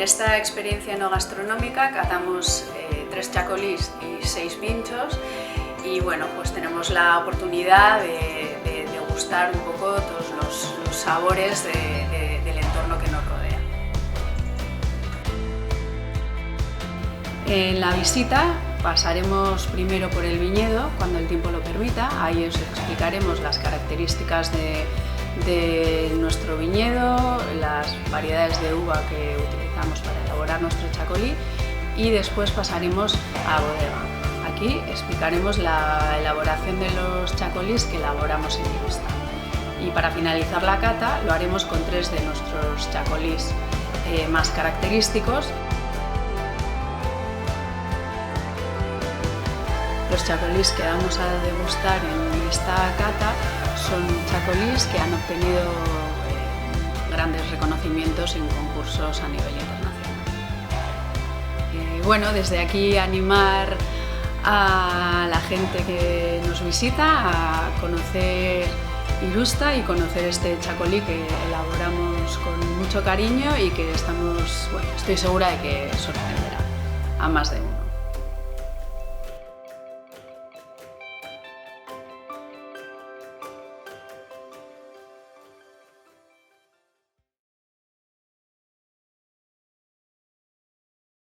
En esta experiencia no gastronómica catamos 3 chacolís y 6 pinchos y bueno, pues tenemos la oportunidad de degustar un poco todos los sabores del entorno que nos rodea. En la visita pasaremos primero por el viñedo cuando el tiempo lo permita. Ahí os explicaremos las características de nuestro viñedo, las variedades de uva que utilizamos para elaborar nuestro chacolí, y después pasaremos a bodega. Aquí explicaremos la elaboración de los chacolís que elaboramos en Irusta. Y para finalizar la cata lo haremos con 3 de nuestros chacolís más característicos. Los chacolís que vamos a degustar en esta cata son chacolís que han obtenido grandes reconocimientos en concursos a nivel internacional. Bueno, desde aquí animar a la gente que nos visita a conocer Irusta y conocer este chacolí que elaboramos con mucho cariño y que estoy segura de que sorprenderá a más de uno.